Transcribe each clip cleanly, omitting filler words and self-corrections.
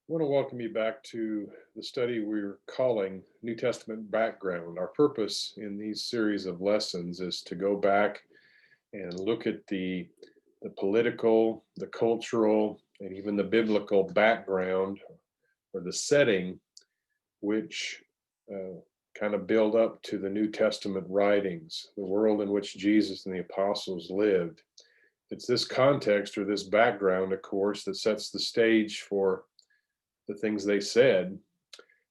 want to welcome you back to the study we're calling New Testament Background. Our purpose in these series of lessons is to go back and look at the political, the cultural, and even the biblical background or the setting which kind of build up to the New Testament writings, the world in which Jesus and the apostles lived. It's this context or this background, of course, that sets the stage for the things they said,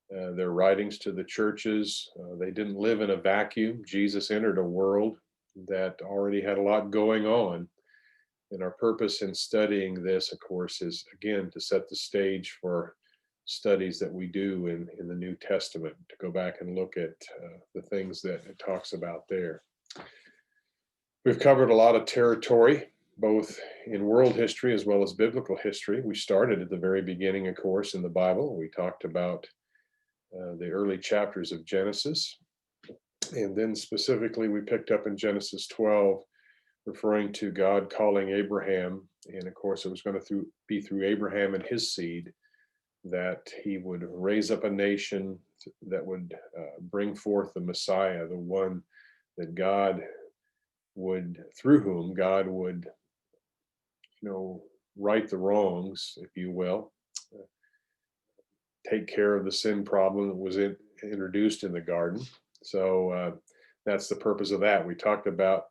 their writings to the churches. They didn't live in a vacuum. Jesus entered a world that already had a lot going on. And our purpose in studying this, of course, is again to set the stage for studies that we do in the New Testament, to go back and look at the things that it talks about there. We've covered a lot of territory, both in world history as well as biblical history. We started at the very beginning, of course, in the Bible. We talked about the early chapters of Genesis. And then specifically, we picked up in Genesis 12, referring to God calling Abraham. And of course, it was going to be through Abraham and his seed that he would raise up a nation that would bring forth the Messiah, the one that God would, through whom God would, right the wrongs, if you will, take care of the sin problem that was introduced in the garden. So that's the purpose of that. We talked about,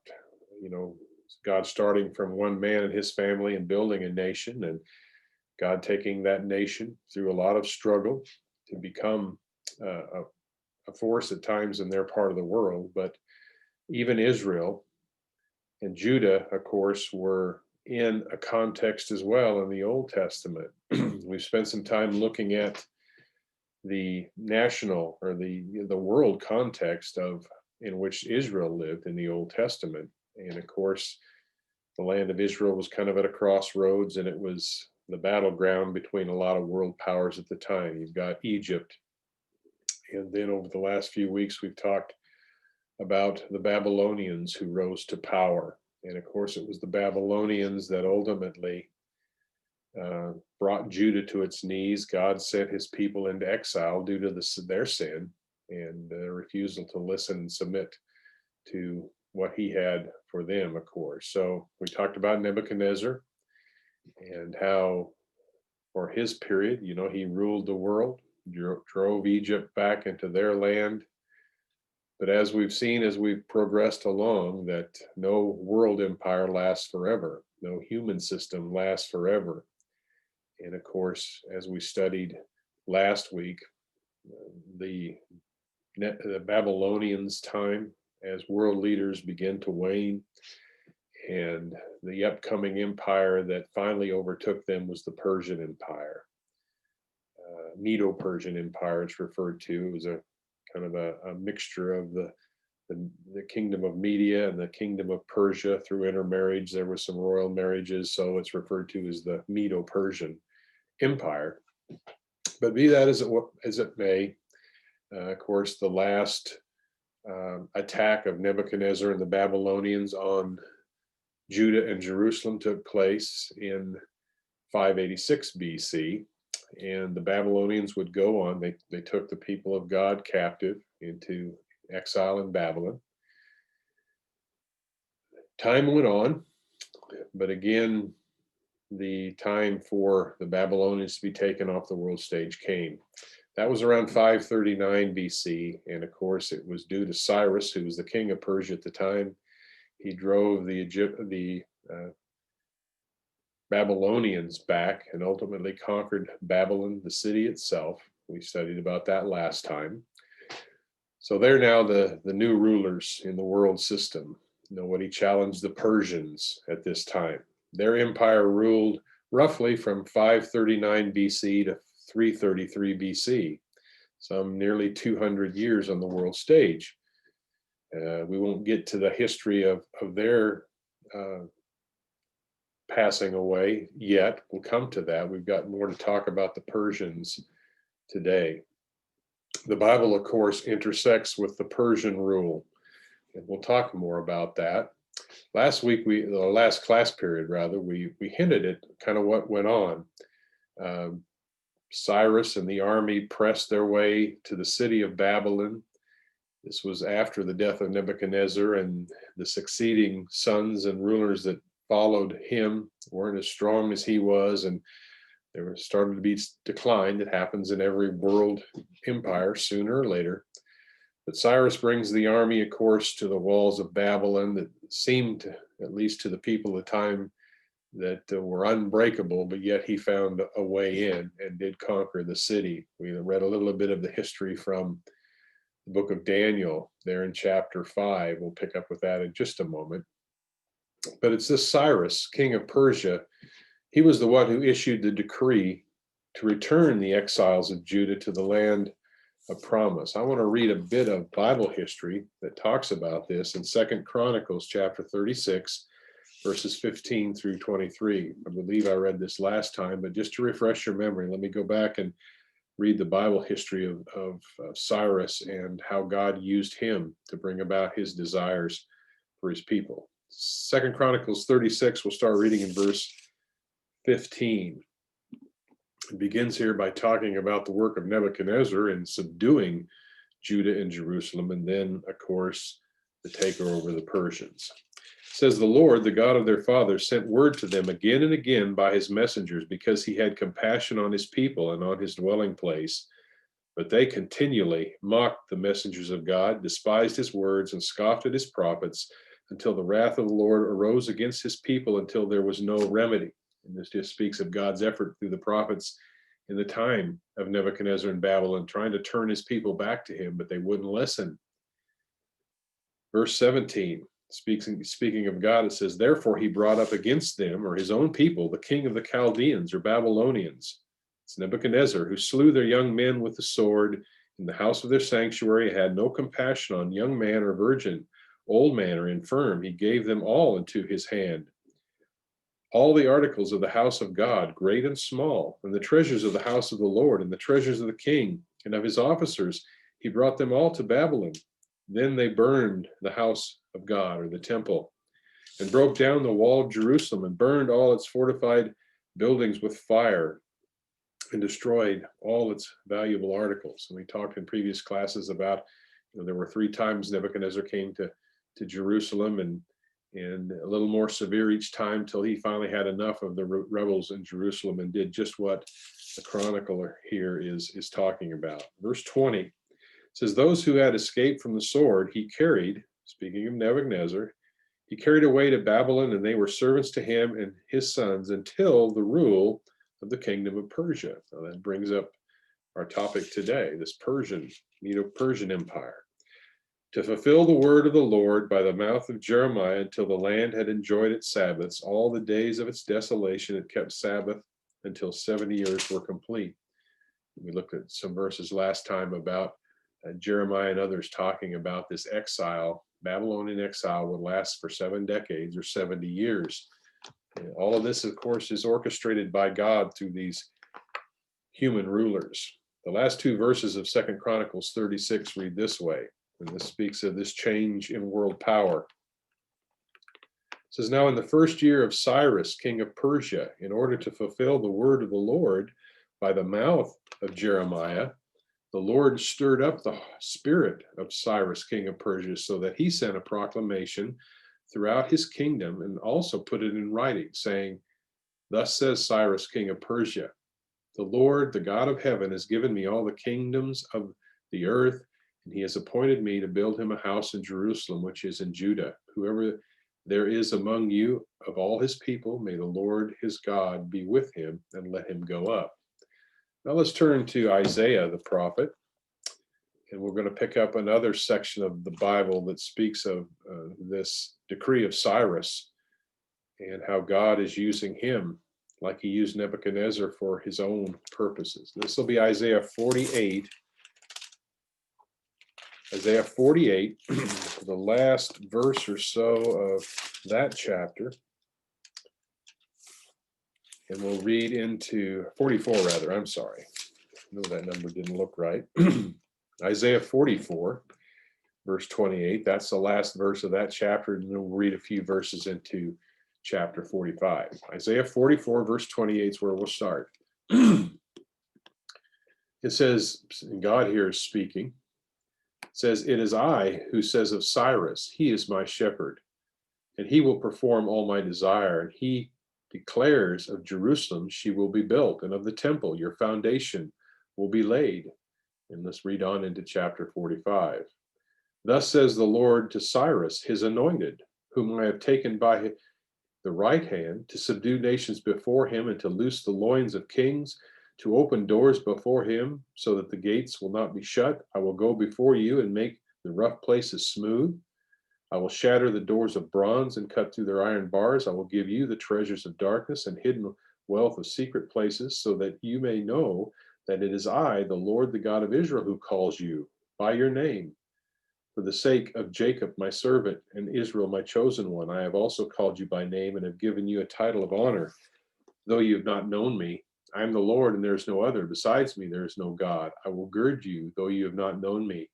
God starting from one man and his family and building a nation, and God taking that nation through a lot of struggle to become a force at times in their part of the world. But even Israel and Judah, of course, were in a context as well in the Old Testament. We've spent some time looking at the national or the world context of in which Israel lived in the Old Testament. And of course, the land of Israel was kind of at a crossroads, and it was the battleground between a lot of world powers at the time. You've got Egypt. And then over the last few weeks, we've talked about the Babylonians who rose to power. And of course, it was the Babylonians that ultimately brought Judah to its knees. God sent his people into exile due to their sin and their refusal to listen and submit to what he had for them, of course. So we talked about Nebuchadnezzar and how for his period, he ruled the world, drove Egypt back into their land. But as we've seen, as we've progressed along, that no world empire lasts forever. No human system lasts forever. And of course, as we studied last week, the Babylonians' time as world leaders begin to wane, and the upcoming empire that finally overtook them was the Persian Empire. Medo-Persian Empire, it's referred to. It was a kind of a mixture of the kingdom of Media and the kingdom of Persia through intermarriage. There were some royal marriages, so it's referred to as the Medo-Persian Empire. But be that as it may, of course, the last attack of Nebuchadnezzar and the Babylonians on Judah and Jerusalem took place in 586 BC. And the Babylonians would go on. They took the people of God captive into exile in Babylon. Time went on, but again, the time for the Babylonians to be taken off the world stage came. That was around 539 BC, and of course, it was due to Cyrus, who was the king of Persia at the time. He drove the Babylonians back and ultimately conquered Babylon, the city itself. We studied about that last time. So they're now the new rulers in the world system. Nobody challenged the Persians at this time. Their empire ruled roughly from 539 BC to 333 BC, some nearly 200 years on the world stage. We won't get to the history of their passing away yet. We'll come to that. We've got more to talk about the Persians today. The Bible, of course, intersects with the Persian rule, and we'll talk more about that. Last week, the last class period, rather, we hinted at kind of what went on. Cyrus and the army pressed their way to the city of Babylon. This was after the death of Nebuchadnezzar, and the succeeding sons and rulers that followed him weren't as strong as he was, and there was started to be decline that happens in every world empire sooner or later. But Cyrus brings the army, of course, to the walls of Babylon that seemed, at least to the people of the time, that were unbreakable, but yet he found a way in and did conquer the city. We read a little bit of the history from the book of Daniel there in chapter 5. We'll pick up with that in just a moment. But it's this Cyrus, king of Persia. He was the one who issued the decree to return the exiles of Judah to the land of promise. I want to read a bit of Bible history that talks about this in 2 Chronicles chapter 36, verses 15 through 23. I believe I read this last time, but just to refresh your memory, let me go back and read the Bible history of Cyrus and how God used him to bring about his desires for his people. 2 Chronicles 36, we'll start reading in verse 15. It begins here by talking about the work of Nebuchadnezzar in subduing Judah and Jerusalem, and then, of course, the takeover of the Persians. It says, the Lord, the God of their fathers, sent word to them again and again by his messengers, because he had compassion on his people and on his dwelling place. But they continually mocked the messengers of God, despised his words, and scoffed at his prophets, until the wrath of the Lord arose against his people, until there was no remedy. And this just speaks of God's effort through the prophets in the time of Nebuchadnezzar in Babylon, trying to turn his people back to him, but they wouldn't listen. Verse 17, speaking of God, it says, therefore he brought up against them, or his own people, the king of the Chaldeans, or Babylonians. It's Nebuchadnezzar, who slew their young men with the sword in the house of their sanctuary, had no compassion on young man or virgin, old man or infirm. He gave them all into his hand. All the articles of the house of God, great and small, and the treasures of the house of the Lord, and the treasures of the king and of his officers, he brought them all to Babylon. Then they burned the house of God, or the temple, and broke down the wall of Jerusalem, and burned all its fortified buildings with fire, and destroyed all its valuable articles. And we talked in previous classes about, there were 3 times Nebuchadnezzar came to Jerusalem, and a little more severe each time, till he finally had enough of the rebels in Jerusalem and did just what the chronicler here is talking about. Verse 20 says, those who had escaped from the sword he carried, speaking of Nebuchadnezzar, he carried away to Babylon, and they were servants to him and his sons until the rule of the kingdom of Persia. Now that brings up our topic today, this Medo-Persian Empire. To fulfill the word of the Lord by the mouth of Jeremiah, until the land had enjoyed its Sabbaths, all the days of its desolation it kept Sabbath until 70 years were complete. We looked at some verses last time about Jeremiah and others talking about this exile. Babylonian exile would last for 7 decades or 70 years. And all of this, of course, is orchestrated by God through these human rulers. The last 2 verses of 2 Chronicles 36 read this way. And this speaks of this change in world power. It says, now in the first year of Cyrus, king of Persia, in order to fulfill the word of the Lord by the mouth of Jeremiah, the Lord stirred up the spirit of Cyrus, king of Persia, so that he sent a proclamation throughout his kingdom and also put it in writing, saying, thus says Cyrus, king of Persia, the Lord, the God of heaven, has given me all the kingdoms of the earth, and he has appointed me to build him a house in Jerusalem, which is in Judah. Whoever there is among you of all his people, may the Lord his God be with him, and let him go up. Now let's turn to Isaiah the prophet, and we're going to pick up another section of the Bible that speaks of this decree of Cyrus and how God is using him like he used Nebuchadnezzar for his own purposes. This will be Isaiah 48. Isaiah 48, the last verse or so of that chapter. And we'll read into 44, rather. I'm sorry. I know that number didn't look right. Isaiah 44, verse 28. That's the last verse of that chapter. And then we'll read a few verses into chapter 45. Isaiah 44, verse 28 is where we'll start. It says, and God here is speaking, it says, "It is I who says of Cyrus, he is my shepherd, and he will perform all my desire. And he declares of Jerusalem, she will be built, and of the temple, your foundation will be laid." And let's read on into chapter 45. "Thus says the Lord to Cyrus, his anointed, whom I have taken by the right hand to subdue nations before him and to loose the loins of kings, to open doors before him so that the gates will not be shut. I will go before you and make the rough places smooth. I will shatter the doors of bronze and cut through their iron bars. I will give you the treasures of darkness and hidden wealth of secret places, so that you may know that it is I, the Lord, the God of Israel, who calls you by your name. For the sake of Jacob, my servant, and Israel, my chosen one, I have also called you by name and have given you a title of honor, though you have not known me. I am the Lord, and there is no other. Besides me, there is no God. I will gird you, though you have not known me."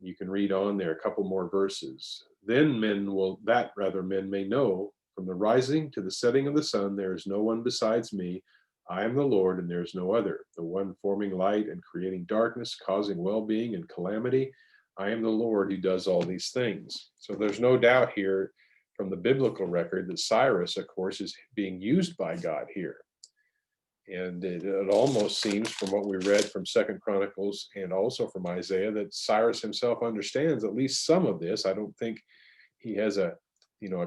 You can read on there a couple more verses. "Then men may know from the rising to the setting of the sun, there is no one besides me. I am the Lord, and there is no other, the one forming light and creating darkness, causing well-being and calamity. I am the Lord who does all these things." So there's no doubt here from the biblical record that Cyrus, of course, is being used by God here. And it almost seems from what we read from Second Chronicles and also from Isaiah that Cyrus himself understands at least some of this. I don't think he has a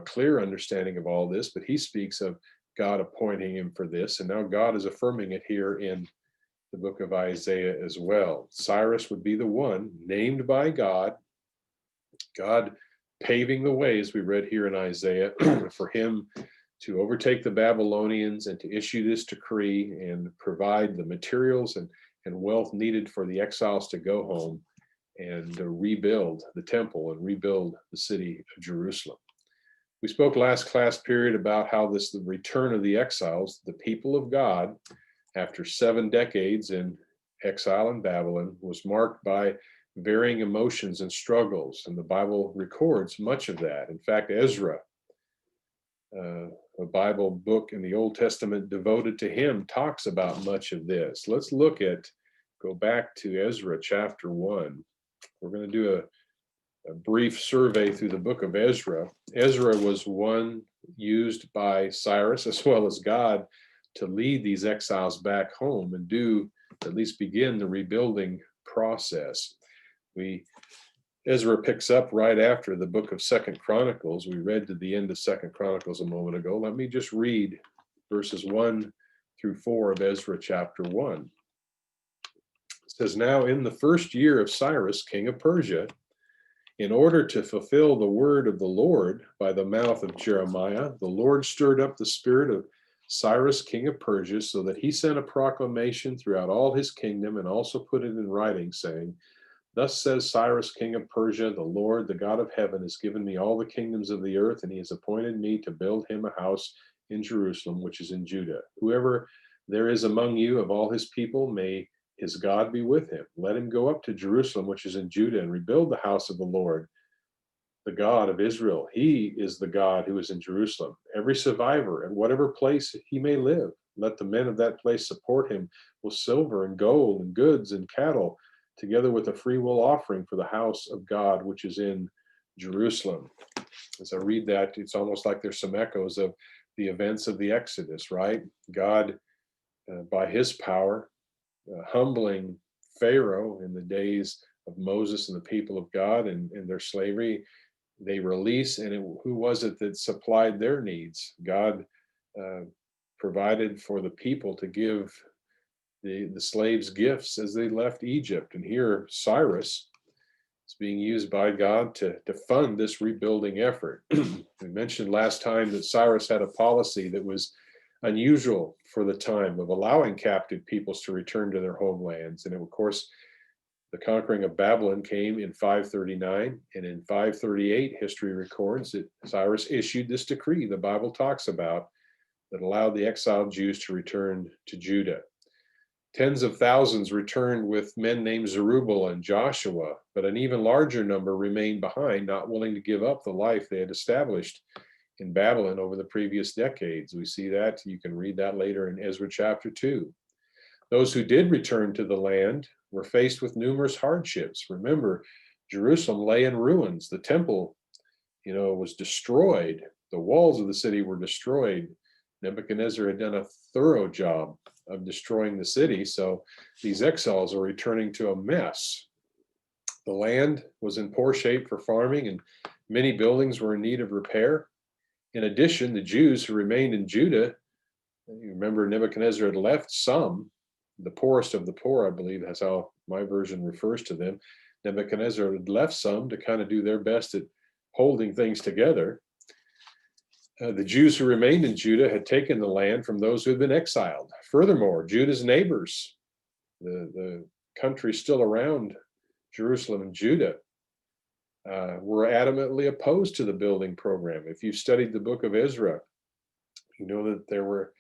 clear understanding of all this, but he speaks of God appointing him for this, and now God is affirming it here in the book of Isaiah as well. Cyrus would be the one named by God, God paving the way, as we read here in Isaiah, for him to overtake the Babylonians and to issue this decree and provide the materials and wealth needed for the exiles to go home and rebuild the temple and rebuild the city of Jerusalem. We spoke last class period about how the return of the exiles, the people of God, after 7 decades in exile in Babylon, was marked by varying emotions and struggles, and the Bible records much of that. In fact, Ezra, a Bible book in the Old Testament devoted to him, talks about much of this. Let's go back to Ezra chapter 1. We're going to do a brief survey through the book of Ezra. Ezra was one used by Cyrus as well as God to lead these exiles back home and at least begin the rebuilding process. Ezra picks up right after the book of Second Chronicles. We read to the end of Second Chronicles a moment ago. Let me just read verses 1 through 4 of Ezra chapter 1. It says, "Now in the first year of Cyrus, king of Persia, in order to fulfill the word of the Lord by the mouth of Jeremiah, the Lord stirred up the spirit of Cyrus, king of Persia, so that he sent a proclamation throughout all his kingdom and also put it in writing, saying, 'Thus says Cyrus, king of Persia, the Lord, the God of heaven, has given me all the kingdoms of the earth, and he has appointed me to build him a house in Jerusalem, which is in Judah. Whoever there is among you of all his people, may his God be with him. Let him go up to Jerusalem, which is in Judah, and rebuild the house of the Lord, the God of Israel. He is the God who is in Jerusalem. Every survivor, in whatever place he may live, let the men of that place support him with silver and gold and goods and cattle, together with a freewill offering for the house of God, which is in Jerusalem.'" As I read that, it's almost like there's some echoes of the events of the Exodus, right? God, by his power, humbling Pharaoh in the days of Moses and the people of God and their slavery, they release, and who was it that supplied their needs? God provided for the people to give the slaves gifts as they left Egypt. And here Cyrus is being used by God to fund this rebuilding effort. We mentioned last time that Cyrus had a policy that was unusual for the time of allowing captive peoples to return to their homelands. And of course, the conquering of Babylon came in 539, and in 538, history records that Cyrus issued this decree the Bible talks about that allowed the exiled Jews to return to Judah. Tens of thousands returned with men named Zerubbabel and Joshua, but an even larger number remained behind, not willing to give up the life they had established in Babylon over the previous decades. We see that. You can read that later in Ezra chapter 2. Those who did return to the land were faced with numerous hardships. Remember, Jerusalem lay in ruins. The temple, was destroyed. The walls of the city were destroyed. Nebuchadnezzar had done a thorough job of destroying the city, so these exiles are returning to a mess. The land was in poor shape for farming, and many buildings were in need of repair. In addition, the Jews who remained in Judah, you remember Nebuchadnezzar had left some, the poorest of the poor, I believe that's how my version refers to them. Nebuchadnezzar had left some to kind of do their best at holding things together. The Jews who remained in Judah had taken the land from those who had been exiled. Furthermore, Judah's neighbors, the country still around Jerusalem and Judah, were adamantly opposed to the building program. If you studied the book of Ezra, you know that there were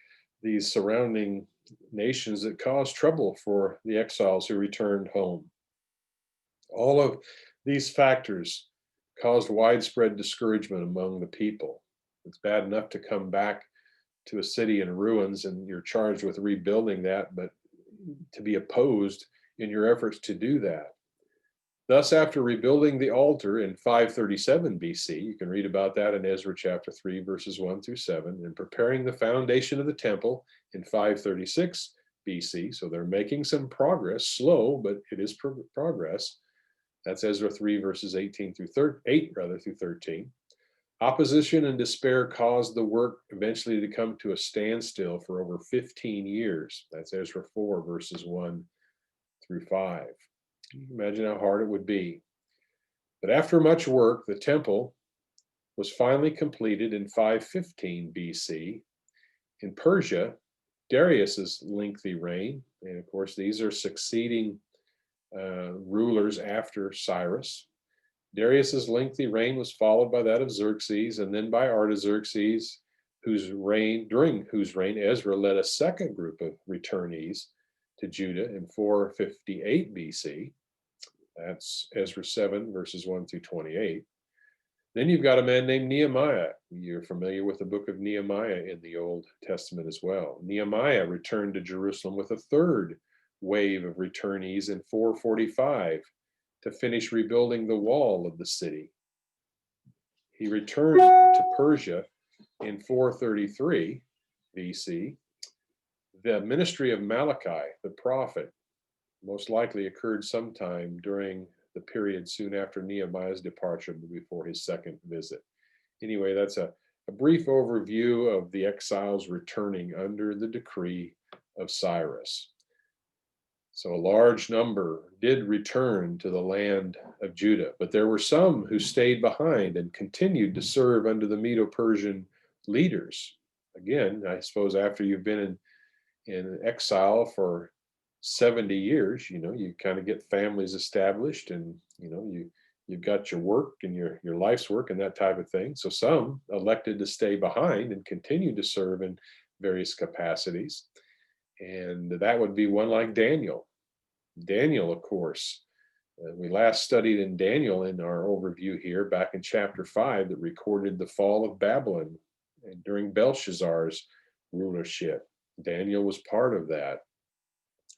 these surrounding nations that caused trouble for the exiles who returned home. All of these factors caused widespread discouragement among the people. It's bad enough to come back to a city in ruins and you're charged with rebuilding that, but to be opposed in your efforts to do that. Thus, after rebuilding the altar in 537 BC, you can read about that in Ezra chapter 3, verses 1 through 7, and preparing the foundation of the temple in 536 BC. So they're making some progress, slow, but it is progress. That's Ezra 3, verses 8 through 13. Opposition and despair caused the work eventually to come to a standstill for over 15 years. That's Ezra 4, verses 1 through 5. Imagine how hard it would be. But after much work, the temple was finally completed in 515 BC. In Persia, Darius's lengthy reign, and of course these are succeeding rulers after Cyrus. Darius's lengthy reign was followed by that of Xerxes, and then by Artaxerxes, during whose reign Ezra led a second group of returnees to Judah in 458 BC. That's Ezra 7, verses 1 through 28. Then you've got a man named Nehemiah. You're familiar with the book of Nehemiah in the Old Testament as well. Nehemiah returned to Jerusalem with a third wave of returnees in 445 to finish rebuilding the wall of the city. He returned to Persia in 433 BC. The ministry of Malachi, the prophet, most likely occurred sometime during the period soon after Nehemiah's departure, before his second visit. Anyway, that's a brief overview of the exiles returning under the decree of Cyrus. So a large number did return to the land of Judah, but there were some who stayed behind and continued to serve under the Medo-Persian leaders. Again, I suppose after you've been in exile for 70 years, you kind of get families established, and you've got your work and your life's work and that type of thing. So some elected to stay behind and continue to serve in various capacities. And that would be one like Daniel. Daniel, of course, we last studied in Daniel in our overview here back in chapter 5 that recorded the fall of Babylon during Belshazzar's rulership. Daniel was part of that.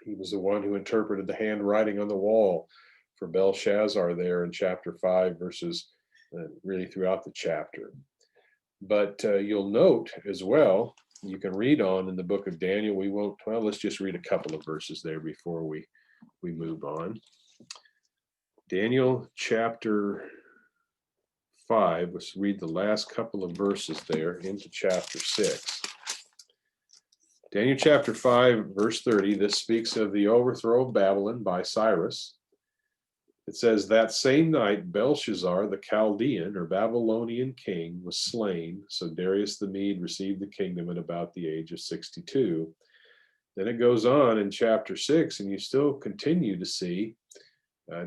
He was the one who interpreted the handwriting on the wall for Belshazzar there in chapter 5, verses really throughout the chapter. But you'll note as well, you can read on in the book of Daniel. Let's just read a couple of verses there before we move on. Daniel chapter 5, let's read the last couple of verses there into chapter 6. Daniel chapter 5, verse 30, this speaks of the overthrow of Babylon by Cyrus. It says, that same night Belshazzar, the Chaldean or Babylonian king, was slain, so Darius the Mede received the kingdom at about the age of 62. Then it goes on in chapter 6, and you still continue to see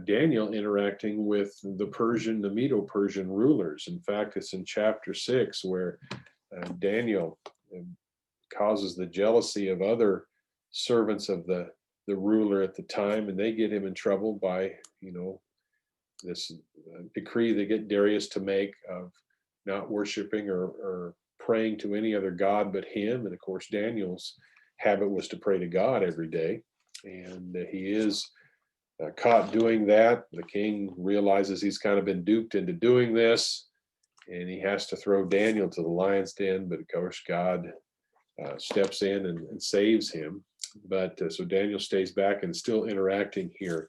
Daniel interacting with the Medo-Persian rulers. In fact, it's in chapter 6 where Daniel causes the jealousy of other servants of the ruler at the time, and they get him in trouble by, this decree they get Darius to make of not worshiping or praying to any other god but him. And of course, Daniel's habit was to pray to God every day. And he is caught doing that. The king realizes he's kind of been duped into doing this, and he has to throw Daniel to the lion's den. But of course, God steps in and saves him. But so Daniel stays back and still interacting here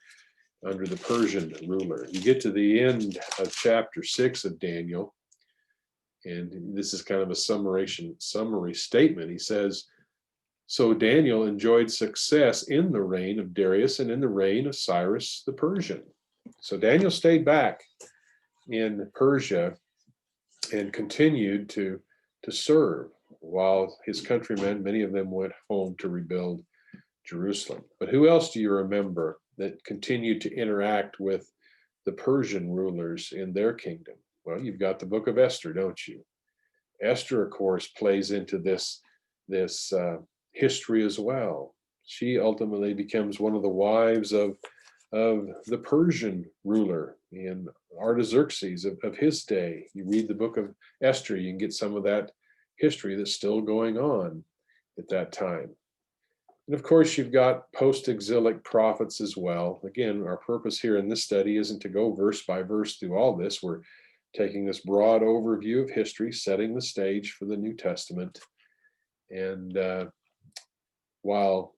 under the Persian ruler. You get to the end of chapter 6 of Daniel, and this is kind of a summary statement. He says, so Daniel enjoyed success in the reign of Darius and in the reign of Cyrus the Persian. So Daniel stayed back in Persia and continued to serve while his countrymen, many of them, went home to rebuild Jerusalem. But who else do you remember that continued to interact with the Persian rulers in their kingdom? Well, you've got the book of Esther, don't you? Esther, of course, plays into this history as well. She ultimately becomes one of the wives of the Persian ruler in Artaxerxes of his day. You read the book of Esther, you can get some of that history that's still going on at that time. And of course, you've got post-exilic prophets as well. Again, our purpose here in this study isn't to go verse by verse through all this. We're taking this broad overview of history, setting the stage for the New Testament. And while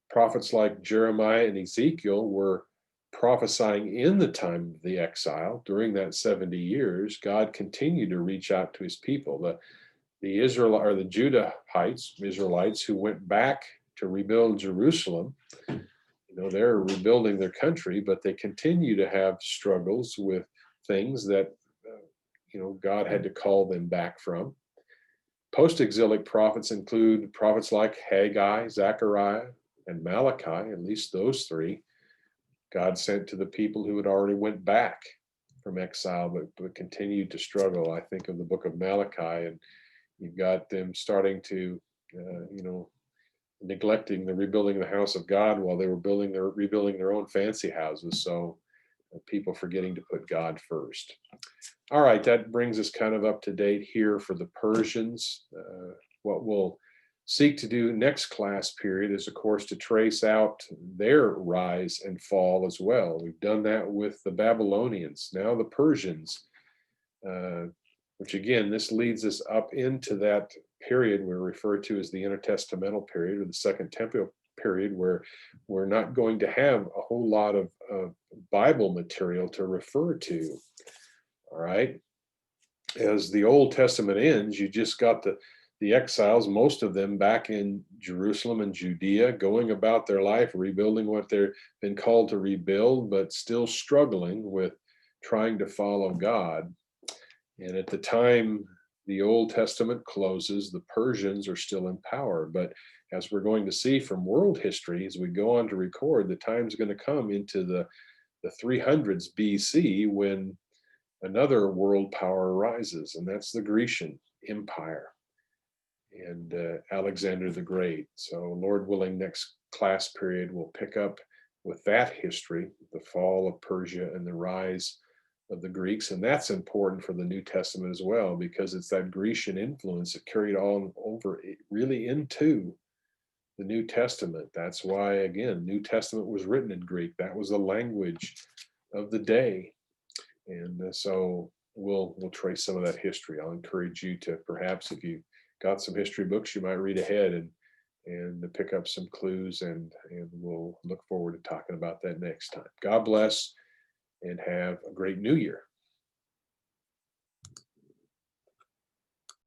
prophets like Jeremiah and Ezekiel were prophesying in the time of the exile during that 70 years, God continued to reach out to his people. The Israelites who went back to rebuild Jerusalem, they're rebuilding their country, but they continue to have struggles with things that, God had to call them back from. Post-exilic prophets include prophets like Haggai, Zechariah, and Malachi, at least those three. God sent to the people who had already went back from exile, but continued to struggle. I think of the book of Malachi, and you've got them starting to, neglecting the rebuilding the house of God while they were rebuilding their own fancy houses. So people forgetting to put God first. All right, that brings us kind of up to date here for the Persians. What we'll seek to do next class period is, of course, to trace out their rise and fall as well. We've done that with the Babylonians, now the Persians, which again, this leads us up into that period we refer to as the intertestamental period, or the Second Temple period, where we're not going to have a whole lot of Bible material to refer to. All right. As the Old Testament ends, you just got the exiles, most of them back in Jerusalem and Judea, going about their life, rebuilding what they've been called to rebuild, but still struggling with trying to follow God. And at the time the Old Testament closes, the Persians are still in power. But as we're going to see from world history, as we go on to record, the time's going to come into the 300s BC when another world power arises, and that's the Grecian Empire and Alexander the Great. So Lord willing, next class period we'll pick up with that history, the fall of Persia and the rise of the Greeks. And that's important for the New Testament as well, because it's that Grecian influence that carried on over really into the New Testament. That's why, again, New Testament was written in Greek. That was the language of the day. And so we'll trace some of that history. I'll encourage you to, perhaps if you got some history books, you might read ahead and pick up some clues, and we'll look forward to talking about that next time. God bless and have a great new year.